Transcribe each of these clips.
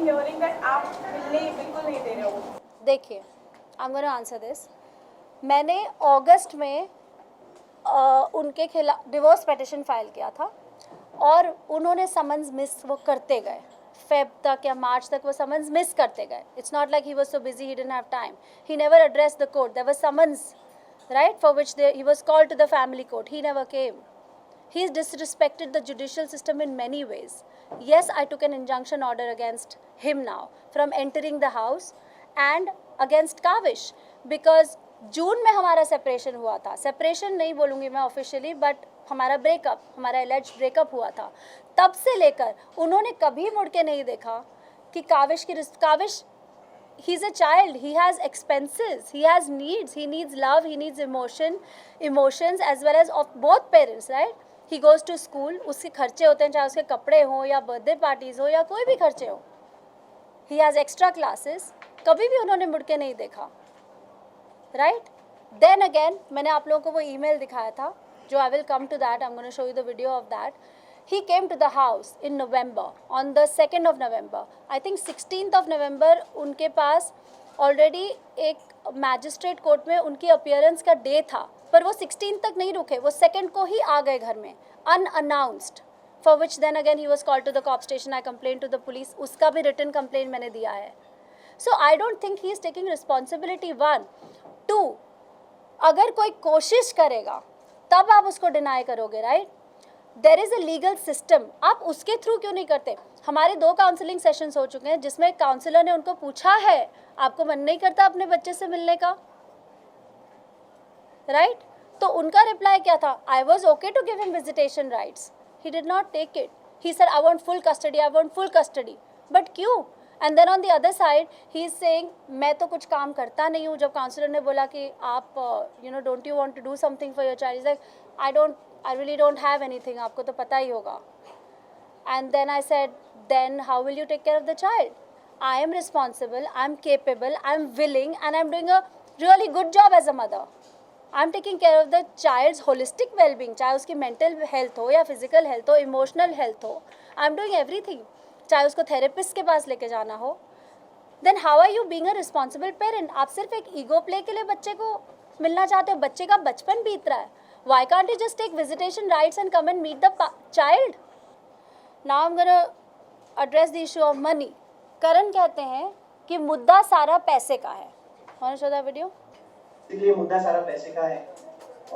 been hearing that आप मिलने बिल्कुल नहीं दे रहे हो. देखिए, I am gonna answer this. मैंने अगस्त में उनके खिलाफ डिवोर्स पिटिशन फाइल किया था और उन्होंने समन्स मिस वो करते गए. फेब तक या मार्च तक वो समन्स मिस करते गए. It's not like he was so busy he didn't have time. He never addressed the court. There was summons, right, for which he was called to the family court. He never came. He's disrespected the judicial system in many ways. Yes, I took an injunction order against him now from entering the house and against Kavish because जून में हमारा separation हुआ था. Separation नहीं बोलूँगी मैं officially, but हमारा breakup, हमारा एलिज्ड breakup हुआ था. तब से लेकर उन्होंने कभी मुड़ के नहीं देखा कि Kaavish he's a child, he has expenses, he has needs, he needs love, he needs emotions as well as of both parents, right? He goes to school, उसके खर्चे होते हैं, चाहे उसके कपड़े हो या बर्थडे पार्टीज हो या कोई भी खर्चे हो. He has extra classes. कभी भी उन्होंने मुड़ के नहीं देखा, right? Then again, मैंने आप लोगों को वो email दिखाया था, जो I will come to that, I'm going to show you the video of that. He came to the house in November, on the 2nd of November. I think 16th of November उनके पास already एक magistrate court में उनकी appearance का day था, पर वो 16 तक नहीं रुके, वो 2nd को ही आ गए घर में unannounced, for which then again he was called to the cop station. I complained to the police. उसका भी written complaint मैंने दिया है. So I don't think he is taking responsibility. 1, 2, अगर कोई कोशिश करेगा तब आप उसको डिनाई करोगे, right? There is a legal system. आप उसके थ्रू क्यों नहीं करते? हमारे 2 काउंसलिंग सेशंस हो चुके हैं जिसमें काउंसलर ने उनको पूछा है, आपको मन नहीं करता अपने बच्चे से मिलने का, राइट? तो उनका रिप्लाई क्या था? I was okay to give him visitation rights. He did not take it. He said I want full custody, I want full custody. But क्यों? And then on the other side he is saying मैं तो कुछ काम करता नहीं हूँ. जब counsellor ने बोला कि आप don't you want to do something for your child, is like I really don't have anything, आपको तो पता ही होगा. And then I said, then how will you take care of the child? I am responsible, I am capable, I am willing, and I am doing a really good job as a mother. I am taking care of the child's holistic well-being, चाहे उसकी mental health हो या physical health हो, emotional health हो. I am doing everything. चाहे उसको therapist के पास लेके जाना हो. Then how are you being a responsible parent? आप सिर्फ एक ego play के लिए बच्चे को मिलना चाहते हो. बच्चे का बचपन बीत रहा है. Why can't you just take visitation rights and come and meet the child? Now I'm going to address the issue of money. करण कहते हैं कि मुद्दा सारा पैसे का है. Want to show that video? इसलिए मुद्दा सारा पैसे का है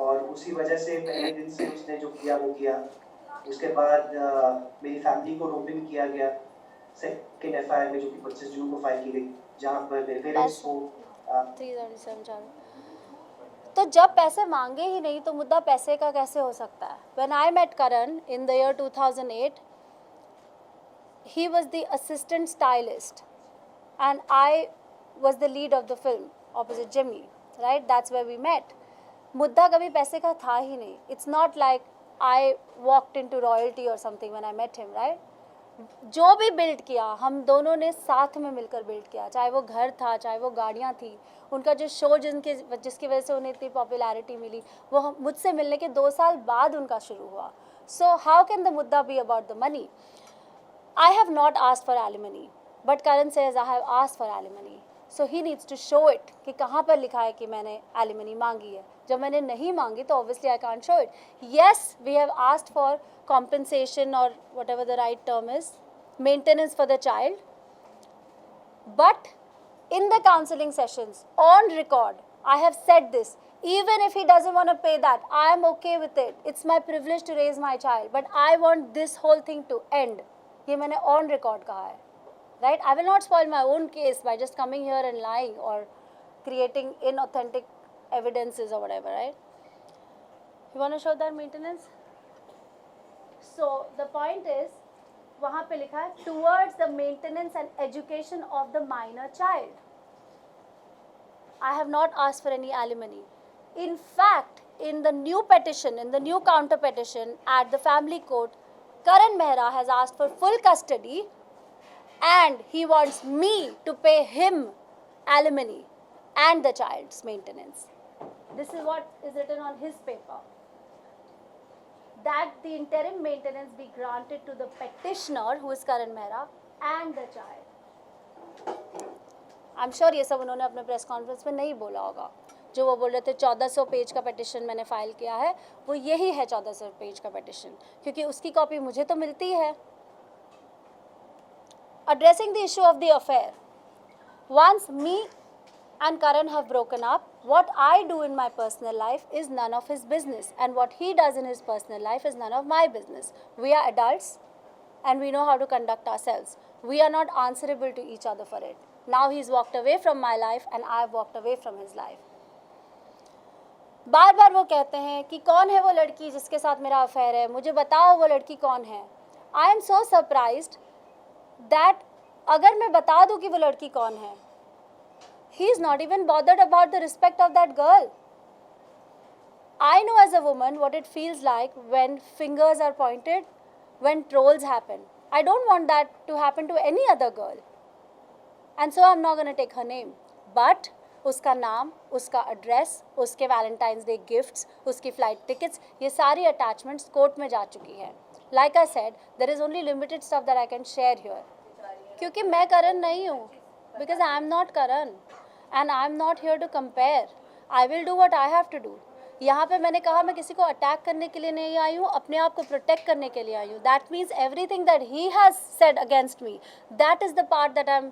और उसी वजह से पहले दिन से उसने जो किया वो किया. उसके बाद मेरी फैमिली को रोपिंग किया गया सेकंड एफआईआर में जो कि 25 जून को फाइल की गई, जहां पर मेरे पेरेंट्स को 337 तो जब पैसे मांगे ही नहीं तो मुद्दा पैसे का कैसे हो सकता है? When I met Karan in the year 2008, he was the assistant stylist and I was the lead of the film opposite Jimmy, right? That's where we met. मुद्दा कभी पैसे का था ही नहीं. It's not like I walked into royalty or something when I met him, right? जो भी build किया हम दोनों ने साथ में मिलकर बिल्ड किया, चाहे वो घर था, चाहे वो गाड़ियाँ थी. उनका जो शो जिसकी वजह से उन्हें इतनी पॉपुलैरिटी मिली, वो मुझसे मिलने के 2 साल बाद उनका शुरू हुआ. सो हाउ कैन द मुद्दा be about the money? I have not asked for alimony, but Karan says I have asked for alimony. So he needs to show it कि कहाँ पर लिखा है कि मैंने एलिमनी मांगी है. जब मैंने नहीं मांगी तो obviously I can't show it. Yes, we have asked for compensation or whatever the right term is, maintenance for the child, but in the counseling sessions on record I have said this, even if he doesn't want to pay that, I am okay with it. It's my privilege to raise my child, but I want this whole thing to end. ये मैंने on record कहा है, right? I will not spoil my own case by just coming here and lying or creating inauthentic evidences or whatever, right? You want to show that maintenance? So the point is, वहाँ पे लिखा है towards the maintenance and education of the minor child. I have not asked for any alimony. In fact, in the new petition, in the new counter petition at the family court, Karan Mehra has asked for full custody and he wants me to pay him alimony and the child's maintenance. This is what is written on his paper. That the interim maintenance be granted to the petitioner, who is Karan Mehra, and the child. I am sure ये सब उन्होंने अपने press conference में नहीं बोला होगा। जो वो बोल रहे थे 1400 पेज का पिटिशन मैंने फाइल किया है, वो यही है 1400 पेज का पिटिशन, क्योंकि उसकी कॉपी मुझे तो मिलती है। Addressing the issue of the affair. Once me and Karan have broken up, what I do in my personal life is none of his business, and what he does in his personal life is none of my business. We are adults and we know how to conduct ourselves. We are not answerable to each other for it. Now he's walked away from my life and I've walked away from his life. बार बार वो कहते हैं कि कौन है वो लड़की जिसके साथ मेरा अफेयर है, मुझे बताओ वो लड़की कौन है। I am so surprised that अगर मैं बता दूं कि वो लड़की कौन है, he is not even bothered about the respect of that girl. I know as a woman what it feels like when fingers are pointed, when trolls happen. I don't want that to happen to any other girl. And so I'm not going to take her name. But उसका नाम, उसका address, उसके valentine's day gifts, उसकी flight tickets, ये सारी attachments court में जा चुकी हैं। Like I said, there is only limited stuff that I can share here, क्योंकि मैं करण नहीं हूँ, because I am not Karan and I am not here to compare. I will do what I have to do. यहाँ पे मैंने कहा मैं किसी को अटैक करने के लिए नहीं आई हूँ, अपने आप को प्रोटेक्ट करने के लिए आई हूँ। That means everything that he has said against me, that is the part that I M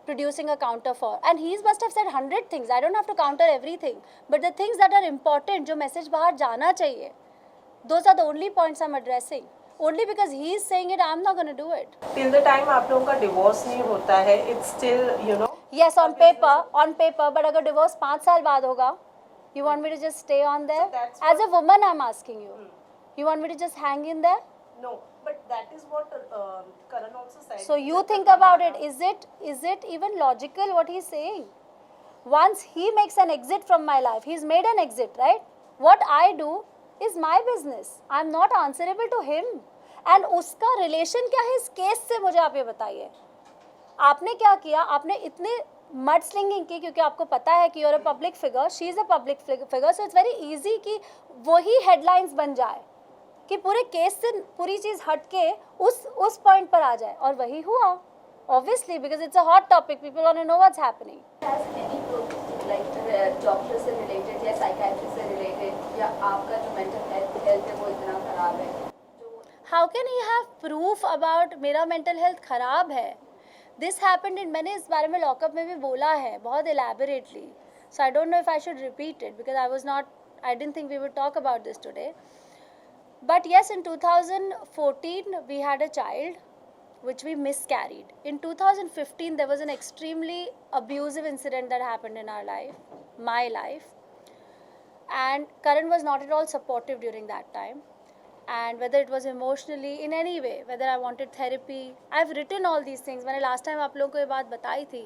producing a counter for, and he must have said 100 things. I don't have to counter everything, but the things that are important, जो message बाहर जाना चाहिए, those are the only points I'm addressing. Only because he is saying it, I'm not going to do it. Till the time आप लोगों का divorce नहीं होता है, it's still, you know. Yes, on paper, but अगर divorce 5 साल बाद होगा, you want me to just stay on there? So as a woman, I'm asking you. You want me to just hang in there? No, but that is what Karan also said. So you think about it. Is it even logical what he's saying? Once he makes an exit from my life, he's made an exit, right? What I do is my business. I'm not answerable to him. And उसका relation क्या है इस case से, मुझे आप ये बताइए। आपने क्या किया? आपने इतने मड स्लिंगिंग की, क्योंकि आपको पता है कि you're a public figure, she is a public figure, so it's very easy कि वही headlines बन जाए, कि पूरे केस से पूरी चीज़ हट के उस पॉइंट पर आ जाए, और वही हुआ obviously, because it's a hot topic, people want to know what's happening. Doctor से रिलेटेड या साइकियाट्रिस्ट से रिलेटेड, या आपका जो मेंटल हेल्थ है वो इतना खराब है? How can he have proof about मेरा मेंटल हेल्थ खराब है? दिस हैपेंड इन, मैंने इस बारे में लॉकअप में भी बोला है बहुत elaborately, so I don't know if I should repeat it because I didn't think we would talk about this today. But yes, in 2014 we had a child which we miscarried. In 2015 there was an extremely abusive incident that happened in our life, my life, and Karan was not at all supportive during that time. And whether it was emotionally, in any way, whether I wanted therapy, I've written all these things. मैंने last time आप लोगों को ये बात बताई थी,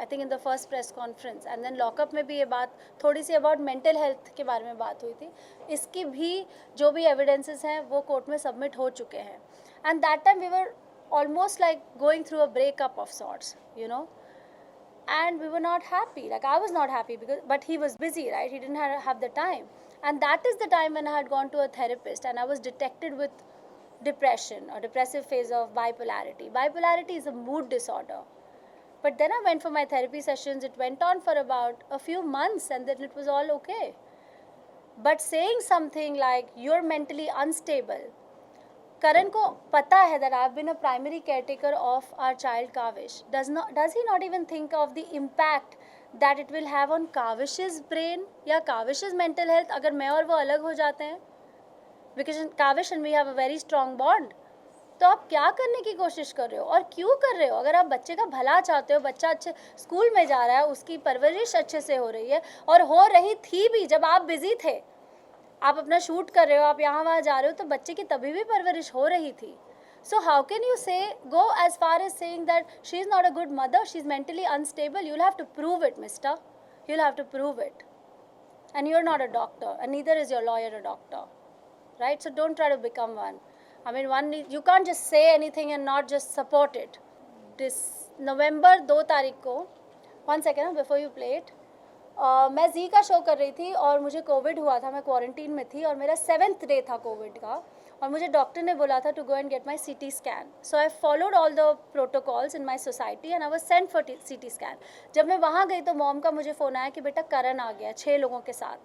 I think in the first press conference, and then lockup में भी ये बात थोड़ी सी about mental health के बारे में बात हुई थी. इसकी भी जो भी evidences हैं वो कोर्ट में submit हो चुके हैं. And that time we were almost like going through a breakup of sorts, you know. And we were not happy, like I was not happy, but he was busy, right? He didn't have the time. And that is the time when I had gone to a therapist and I was detected with depression, or depressive phase of bipolarity. Bipolarity is a mood disorder. But then I went for my therapy sessions. It went on for about a few months and then it was all okay. But saying something like, you're mentally unstable, Karan को पता है that I've been a primary caretaker of our child Kavish. Does he not even think of the impact that it will have on Kavish's brain या Kavish's mental health अगर मैं और वो अलग हो जाते हैं? Because Kavish and we have a very strong bond. तो आप क्या करने की कोशिश कर रहे हो और क्यों कर रहे हो? अगर आप बच्चे का भला चाहते हो, बच्चा अच्छे स्कूल में जा रहा है, उसकी परवरिश अच्छे से हो रही है, और हो रही थी भी जब आप बिजी थे, आप अपना शूट कर रहे हो, आप यहाँ वहाँ जा रहे हो, तो बच्चे की तभी भी परवरिश हो रही थी. So how can you go as far as saying that she is not a good mother, she is mentally unstable? You'll have to prove it, mister. You'll have to prove it. And you're not a doctor, and neither is your lawyer a doctor, right? So don't try to become one. I mean, you can't just say anything and not just support it. This November 2 तारीख को, 1 second before you play it, मैं जी का show कर रही थी और मुझे Covid हुआ था, मैं क्वारंटीन में थी और मेरा 7th डे था कोविड का, और मुझे डॉक्टर ने बोला था to go and get my CT scan. So I followed all the protocols in my society and I was sent for CT scan. जब मैं वहाँ गई तो मॉम का मुझे फ़ोन आया कि बेटा करण आ गया 6 लोगों के साथ,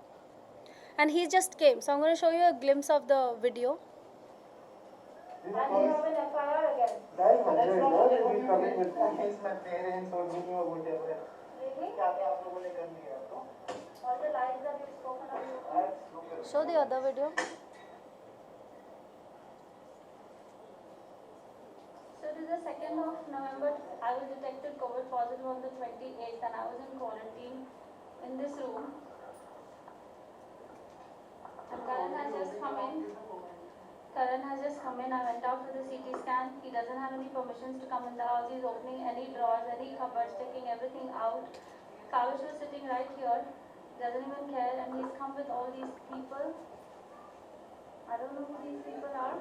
and he just came. So I am going to show you a glimpse of the video. And you have an FIR again. That's not he's coming with his my parents or me or whatever. Really? क्या क्या आप लोगों ने कर लिया तो? All the lies that you've spoken of. That's local. Show the other video. So it is the 2nd of November. I was detected COVID positive on the 28th and I was in quarantine in this room. And Karan has just come in. Karan has just come in. I went out for the CT scan. He doesn't have any permissions to come in the house. He's opening any drawers, any cupboards, taking everything out. Kavish was sitting right here. Doesn't even care, and he's come with all these people. I don't know who these people are.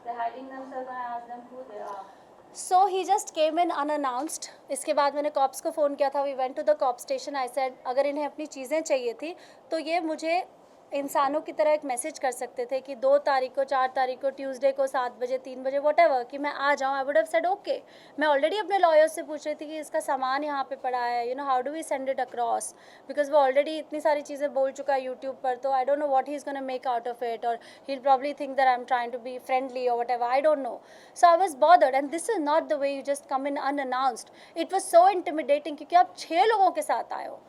They're hiding themselves and I asked them who they are. So he just came in unannounced. इसके बाद मैंने cops को phone किया था. We went to the cop station. I said अगर इन्हें अपनी चीज़ें चाहिए थी तो ये मुझे इंसानों की तरह एक मैसेज कर सकते थे कि 2 तारीख को, 4 तारीख को, ट्यूसडे को 7 बजे, 3 बजे, व्हाटएवर, कि मैं आ जाऊँ. I would have said okay. मैं ऑलरेडी अपने लॉयर्स से पूछ रही थी कि इसका सामान यहाँ पे पड़ा है, you know how do we send it across, because वो ऑलरेडी इतनी सारी चीज़ें बोल चुका है यूट्यूब पर. तो I don't know what he is gonna make out of it, और he will probably think that I am trying to be friendly और whatever, I don't know. So I was bothered and this is not the way you just come in unannounced. It was so intimidating क्योंकि आप 6 लोगों के साथ आए हो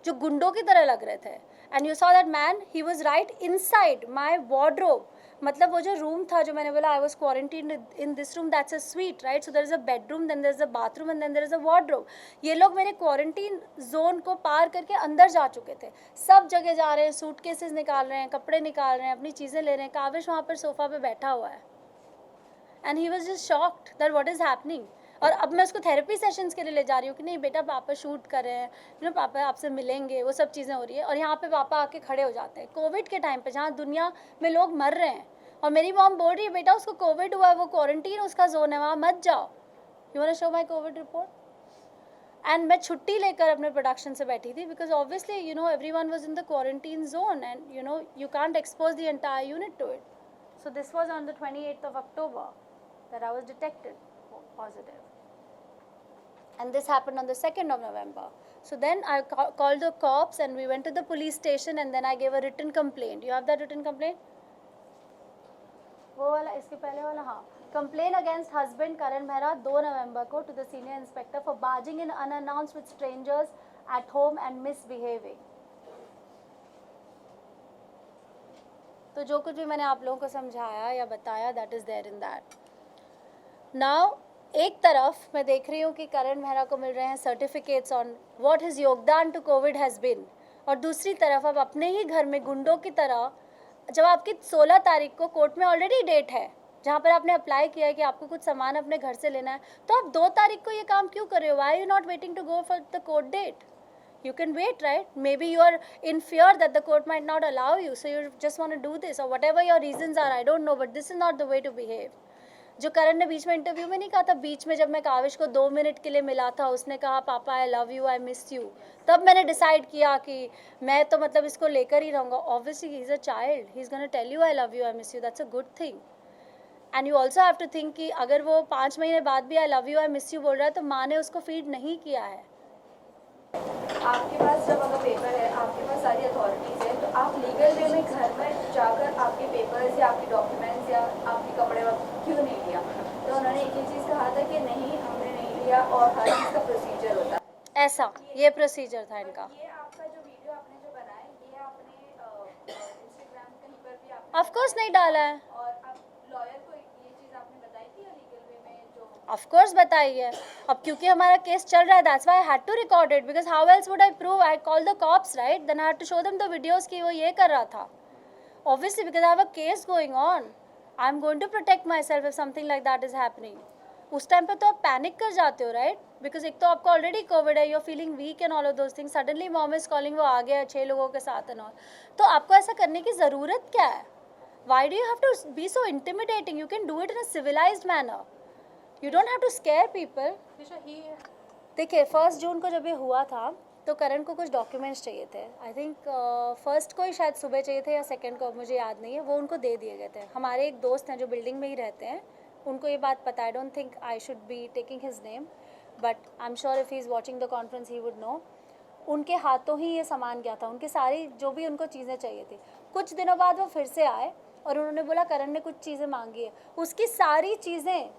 जो गुंडों की तरह लग रहे थे. And you saw that man, he was right inside my wardrobe. मतलब वो जो रूम था, जो मैंने बोला I was quarantine in this room, that's a suite, right. So there is a bedroom, then there is a bathroom and then there is a wardrobe. ये लोग मेरे क्वारंटीन जोन को पार करके अंदर जा चुके थे. सब जगह जा रहे हैं, सूटकेसेस निकाल रहे हैं, कपड़े निकाल रहे हैं, अपनी चीज़ें ले रहे हैं. काविश वहाँ पर सोफ़ा पे बैठा हुआ है and he was just shocked that what is happening. और अब मैं उसको थेरेपी सेशंस के लिए ले जा रही हूँ कि नहीं बेटा, पापा शूट कर रहे हैं, यू नो पापा आपसे मिलेंगे, वो सब चीज़ें हो रही है. और यहाँ पे पापा आके खड़े हो जाते हैं कोविड के टाइम पे, जहाँ दुनिया में लोग मर रहे हैं. और मेरी मॉम बोल रही है बेटा उसको कोविड हुआ है, वो क्वारंटीन उसका जोन है, वहाँ मत जाओ. You want to show my Covid report. And मैं छुट्टी लेकर अपने प्रोडक्शन से बैठी थी because obviously you know everyone was in the quarantine zone and you know you can't expose the entire unit to it. So this was on the 28th of October that I was detected positive. And this happened on the 2nd of November. So then I called the cops and we went to the police station and then I gave a written complaint. You have that written complaint? वो वाला, इसके पहले वाला, हाँ. Complaint against husband Karan Mehra 2 November को to the senior inspector for barging in unannounced with strangers at home and misbehaving. तो जो कुछ भी मैंने आप लोगों को समझाया या बताया, that is there in that. Now एक तरफ मैं देख रही हूँ कि करण मेहरा को मिल रहे हैं सर्टिफिकेट्स ऑन व्हाट हिज योगदान टू कोविड हैज़ बिन, और दूसरी तरफ अब अपने ही घर में गुंडों की तरह, जब आपकी 16 तारीख को कोर्ट में ऑलरेडी डेट है जहाँ पर आपने अप्लाई किया है कि आपको कुछ सामान अपने घर से लेना है, तो आप 2 तारीख को ये काम क्यों कर रहे हो? Why are you not waiting to go for the court date? You can wait, right? Maybe you are in fear that the court might not allow you, so you just want to do this, or whatever your reasons are, I don't know, but this is not the way to behave. जो करण ने बीच में interview में नहीं कहा था, बीच में जब मैं काविश को 2 मिनट के लिए मिला था, उसने कहा पापा आई love you, I miss you, तब मैंने डिसाइड किया कि मैं तो मतलब इसको लेकर ही रहूँगा. Obviously he is a child, he is gonna tell you I love you, I miss you, that's a good thing. And you also have to think कि अगर वो 5 महीने बाद भी I love you, I miss you बोल रहा है, तो माँ ने उसको फीड नहीं किया है. आपके पास जब अगर पेपर है, आपके पास सारी अथॉरिटीज़ है, तो आप लीगल वे में घर में जाकर आपके पेपर्स या आपके डॉक्यूमेंट्स या आपके कपड़े क्यों नहीं लिया? तो उन्होंने एक ही चीज़ कहा था कि नहीं हमने नहीं लिया और हर चीज़ का प्रोसीजर होता है. ऐसा ये प्रोसीजर था इनका. ये आपका जो वीडियो आपने जो बनाया ये आपने इंस्टाग्राम कहीं पर भी आपने ऑफ कोर्स नहीं डाला है. और आप लॉयर को ये चीज़ आपने बताई थी या लीगल वे में जो ऑफ कोर्स बताई है. अब क्योंकि हमारा केस चल रहा है, that's why I had to record it, because how else would I prove? I call the cops, right? Then I had to show them the videos कि वो ये कर रहा था. Obviously because I have a case going on, I am going to protect myself if something like that is happening. उस time पे तो आप पैनिक कर जाते हो, राइट? बिकॉज एक तो आपको ऑलरेडी कोविड है, you are feeling weak and all of those things. Suddenly mom is calling, वो आ गया 6 लोगों के साथ एंड ऑल. तो आपको ऐसा करने की ज़रूरत क्या है? Why do you have to be so intimidating? You can do it in a civilized manner. You don't have to scare people. देखिए 1 जून को जब ये हुआ था तो करण को कुछ डॉक्यूमेंट्स चाहिए थे. आई थिंक फर्स्ट को ही शायद सुबह चाहिए थे या सेकंड को, मुझे याद नहीं है. वो उनको दे दिए गए थे. हमारे एक दोस्त हैं जो बिल्डिंग में ही रहते हैं, उनको ये बात पता है. I don't think I should be taking his name, but I am sure if he is watching the conference he would know. उनके हाथों ही ये सामान गया था, उनकी सारी जो भी उनको चीज़ें चाहिए थी. कुछ दिनों बाद वो फिर से आए और उन्होंने बोला करण ने कुछ चीज़ें मांगी है. उसकी सारी चीज़ें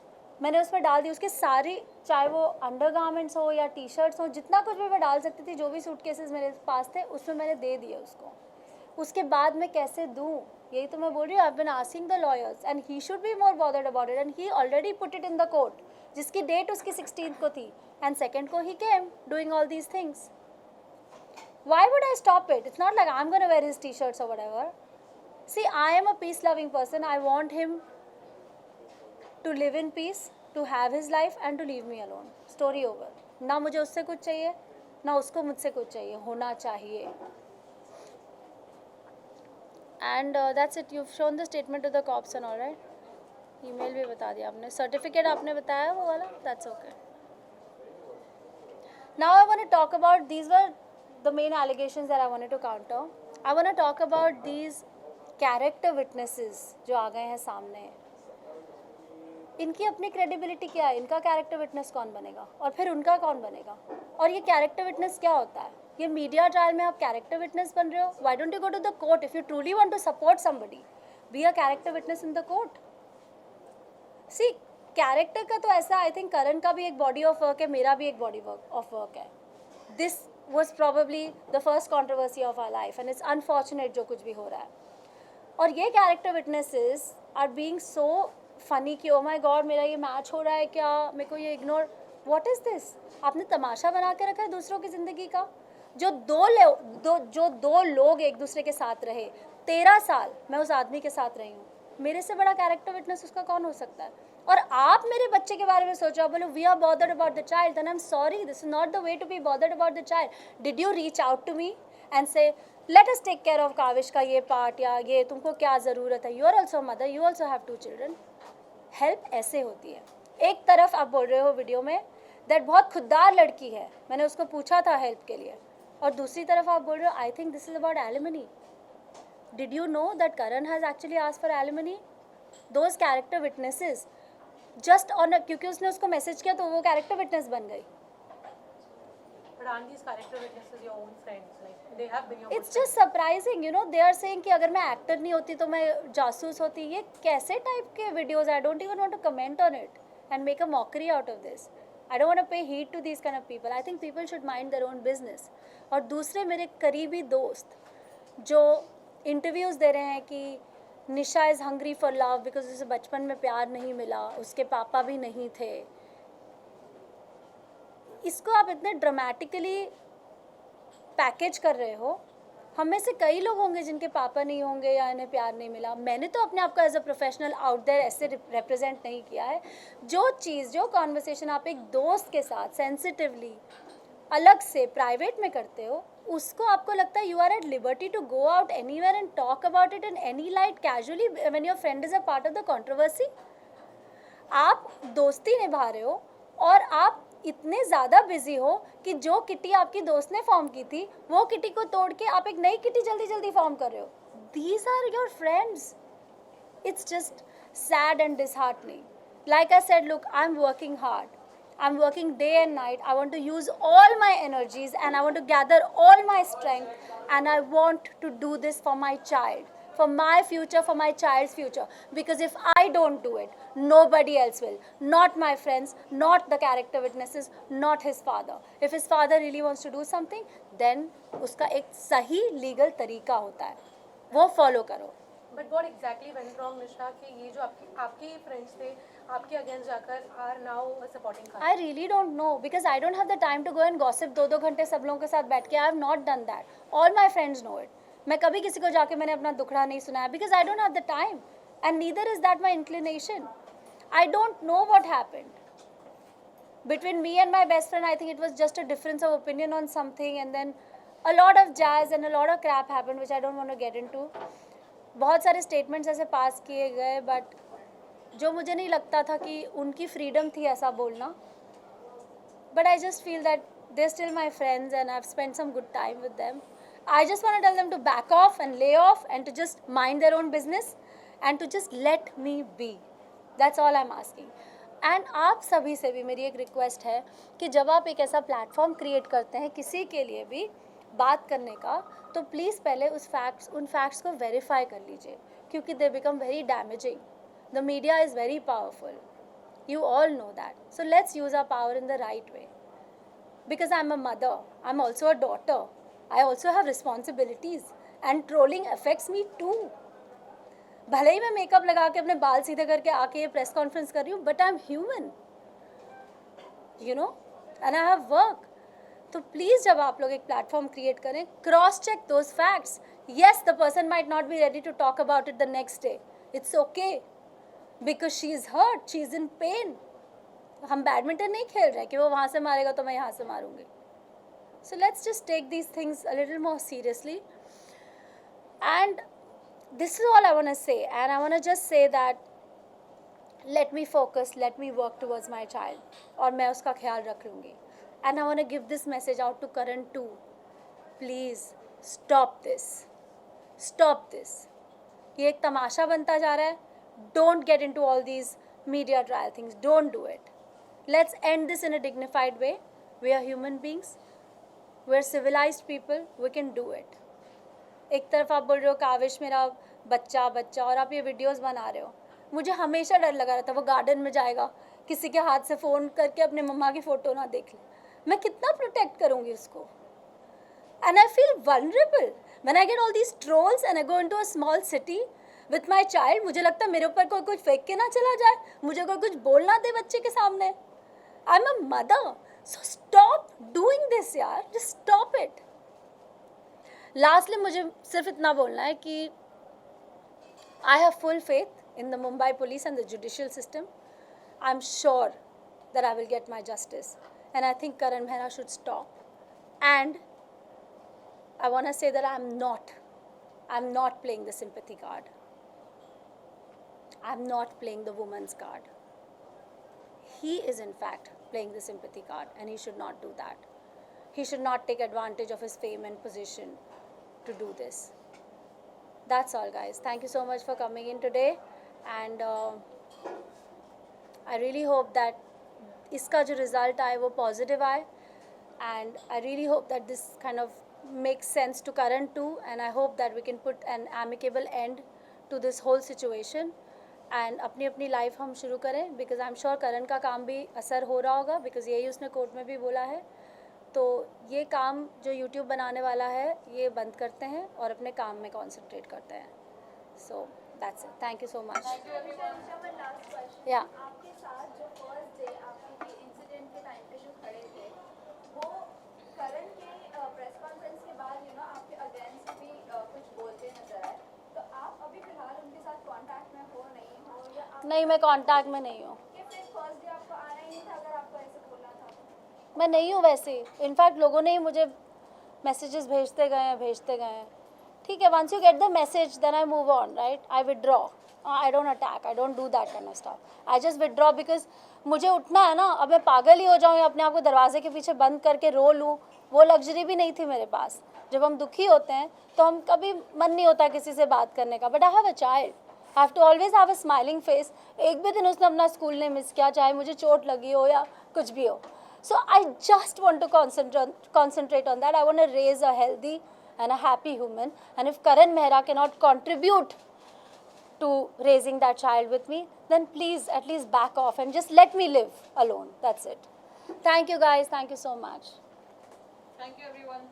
मैंने उसमें डाल दी. उसके सारी, चाहे वो अंडरगारमेंट्स हो या टी शर्ट्स हो, जितना कुछ भी मैं डाल सकती थी, जो भी सूटकेसेस मेरे पास थे उसमें मैंने दे दिए उसको. उसके बाद मैं कैसे दूँ, यही तो मैं बोल रही हूँ. I have been asking the lawyers and he should be more bothered about it, and he already put it in the court, जिसकी डेट उसकी 16th को थी, एंड 2nd को he came doing all these things. Why would I stop it? It's not like I'm going to wear his t-shirts or whatever. See, I am a peace-loving person. I want him to live in peace, to have his life and to leave me alone. Story over. ना मुझे उससे कुछ चाहिए, ना उसको मुझसे कुछ चाहिए. होना चाहिए. And that's it. You've shown the statement to the cops and all, right? Email भी बता दिया आपने. Certificate आपने बताया वो वाला. That's okay. Now I want to talk about, these were the main allegations that I wanted to counter. I want to talk about these character witnesses जो आ गए हैं सामने. इनकी अपनी credibility क्या है? इनका character witness कौन बनेगा और फिर उनका कौन बनेगा? और ये character witness क्या होता है? ये मीडिया ट्रायल में आप character witness बन रहे हो. Why don't you go to the court if you truly want to support somebody? Be a character witness in the court. See, character का तो ऐसा, I think करण का भी एक body of work है, मेरा भी एक body of work है. This was probably the first controversy of our life and it's unfortunate जो कुछ भी हो रहा है. और ये character witnesses are being so funny कि oh my god मेरा ये मैच हो रहा है क्या, मेरे को ये ignore. What is this? आपने तमाशा बना के रखा है दूसरों की ज़िंदगी का. जो दो लोग एक दूसरे के साथ रहे, 13 साल मैं उस आदमी के साथ रही हूँ. मेरे से बड़ा character witness उसका कौन हो सकता है? और आप मेरे बच्चे के बारे में सोचो, बोलो we are bothered about the child, then I am sorry, this is not the way to be bothered about the child. Did you reach out to me and say let us take care of Kavish का ये part, या ये तुमको क्या ज़रूरत है, you are also mother, you also have 2 children. Help ऐसे होती है. एक तरफ आप बोल रहे हो वीडियो में दैट बहुत खुददार लड़की है, मैंने उसको पूछा था हेल्प के लिए, और दूसरी तरफ आप बोल रहे हो I think this is about alimony. Did you know that Karan has actually asked for alimony? Those character witnesses just on, क्योंकि उसने उसको मैसेज किया तो वो कैरेक्टर विटनेस बन गई. But aren't these character witnesses your own friends? Like they have been your. It's just surprising, you know. They are saying कि अगर मैं एक्टर नहीं होती तो मैं जासूस होती. ये कैसे टाइप के videos? I don't even want to comment on it and make a mockery out of this. I don't want to pay heed to these kind of people. I think people should mind their own business. और दूसरे मेरे करीबी दोस्त जो interviews दे रहे हैं कि Nisha is hungry for love because उसे बचपन में प्यार नहीं मिला, उसके पापा भी नहीं थे. इसको आप इतने ड्रामेटिकली पैकेज कर रहे हो. हम में से कई लोग होंगे जिनके पापा नहीं होंगे या इन्हें प्यार नहीं मिला. मैंने तो अपने आप को as a professional out there ऐसे रिप्रेजेंट नहीं किया है. जो चीज़, जो कॉन्वर्सेशन आप एक दोस्त के साथ सेंसिटिवली अलग से प्राइवेट में करते हो, उसको आपको लगता है you are at liberty to go out anywhere and talk about it in any light casually when your friend is a part of the controversy. आप दोस्ती निभा रहे हो और आप इतने ज़्यादा बिजी हो कि जो किटी आपकी दोस्त ने फॉर्म की थी वो किटी को तोड़ के आप एक नई किटी जल्दी जल्दी फॉर्म कर रहे हो. These are your friends. It's just sad and disheartening. Like I said, look, I'm working hard. I'm working day and night. I want to use all my energies and I want to gather all my strength, and I want to do this for my child, for my future, for my child's future. Because if I don't do it, nobody else will. Not my friends, not the character witnesses, not his father. If his father really wants to do something, then उसका एक सही legal तरीका होता है, वो follow करो. But what exactly went wrong, Nisha? कि ये जो आपके friends थे, आपके against जाकर are now supporting her? I really don't know because I don't have the time to go and gossip 2-2 घंटे सब लोगों के साथ बैठ के. I have not done that. All my friends know it. मैं कभी किसी को जाके मैंने अपना दुखड़ा नहीं सुनाया because I don't have the time and neither is that my inclination. I don't know what happened. Between me and my best friend, I think it was just a difference of opinion on something, and then a lot of jazz and a lot of crap happened which I don't want to get into. बहुत सारे statements ऐसे पास किए गए but जो मुझे नहीं लगता था कि उनकी फ्रीडम थी ऐसा बोलना. But I just feel that they're still my friends and I've spent some good time with them. I just want to tell them to back off and lay off and to just mind their own business and to just let me be. That's all I'm asking. And आप सभी से भी मेरी एक request है कि जब आप एक ऐसा प्लेटफॉर्म क्रिएट करते हैं किसी के लिए भी बात करने का, तो प्लीज़ पहले उन फैक्ट्स को वेरीफाई कर लीजिए, क्योंकि they become very damaging. The media is very powerful, you all know that. So let's use our power in the right way. Because I'm a mother, I'm also a daughter, I also have responsibilities and trolling affects me too. भले ही मैं makeup लगा के अपने बाल सीधे करके आके ये प्रेस कॉन्फ्रेंस कर रही हूँ, but I am human, you know, and I have work. तो प्लीज़ जब आप लोग एक प्लेटफॉर्म क्रिएट करें, cross check those facts. Yes, the person might not be ready to talk about it the next day, it's okay, because she is hurt, she is in pain. हम badminton नहीं खेल रहे कि वो वहाँ से मारेगा तो मैं यहाँ से मारूंगी. So let's just take these things a little more seriously. And this is all I want to say, and I want to just say that let me focus, let me work towards my child, और मैं उसका ख्याल रख लूँगी. And I want to give this message out to Karan too. Please stop this. Stop this. ये एक तमाशा बनता जा रहा है. Don't get into all these media trial things. Don't do it. Let's end this in a dignified way. We are human beings. We are civilized people. We can do it. एक तरफ आप बोल रहे हो काविश मेरा बच्चा बच्चा, और आप ये वीडियोस बना रहे हो. मुझे हमेशा डर लगा रहता वो गार्डन में जाएगा, किसी के हाथ से फ़ोन करके अपने मम्मा की फ़ोटो ना देख ले. मैं कितना प्रोटेक्ट करूँगी उसको. And I feel vulnerable when I get all these trolls and I go into a small city with my child. मुझे लगता है मेरे ऊपर कोई कुछ फेंक के ना चला जाए, मुझे कोई कुछ बोलना दे बच्चे के सामने. I am a mother, so stop doing this यार, जस्ट स्टॉप इट. लास्टली मुझे सिर्फ इतना बोलना है कि I have full faith in the Mumbai police and the judicial system. I am sure that I will get my justice, and I think Karan Mehra should stop. And I want to say that I am not playing the sympathy card. I am not playing the women's card. He is in fact playing the sympathy card, and he should not do that. He should not take advantage of his fame and position to do this. That's all, guys. Thank you so much for coming in today, and I really hope that iska jo result aaye wo positive aaye, and I really hope that this kind of makes sense to Karan too, and I hope that we can put an amicable end to this whole situation and अपनी अपनी life हम शुरू करें. Because I am sure करण का काम भी असर हो रहा होगा, बिकॉज यही उसने कोर्ट में भी बोला है. तो ये काम जो यूट्यूब बनाने वाला है ये बंद करते हैं और अपने काम में कॉन्सेंट्रेट करते हैं. So that's it. Thank you so much. या आपके साथ जो फर्स्ट डे आपके इंसिडेंट के टाइम पे जो खड़े थे, वो करण के प्रेस कॉन्फ्रेंस के बाद आपके अगेंस्ट भी कुछ बोलते नजर आए. तो आप अभी फिलहाल उनके साथ कांटेक्ट में हो नहीं हो, या आप नहीं, मैं कांटेक्ट में नहीं हूँ. कि फिर फर्स्ट डे आपको आना ही नहीं था अगर आपको ऐसे बोलना था तो? मैं नहीं हूँ वैसे. इनफैक्ट लोगों ने ही मुझे मैसेजेस भेजते गए. ठीक है, once you get the message then I move on, right. I withdraw. I don't attack, I don't do that kind of stuff. I just withdraw because मुझे उठना है ना. अब मैं पागल ही हो जाऊँ या अपने आप को दरवाजे के पीछे बंद करके रो लूँ, वो लग्जरी भी नहीं थी मेरे पास. जब हम दुखी होते हैं तो हम कभी मन नहीं होता किसी से बात करने का. But I have a child, I have to always have a smiling face. एक भी दिन उसने अपना स्कूल नहीं मिस किया, चाहे मुझे चोट लगी हो या कुछ भी हो. So I just want to concentrate on that. I want to raise a healthy and a happy human. And if Karan Mehra cannot contribute to raising that child with me, then please at least back off and just let me live alone. That's it. Thank you guys. Thank you so much. Thank you everyone.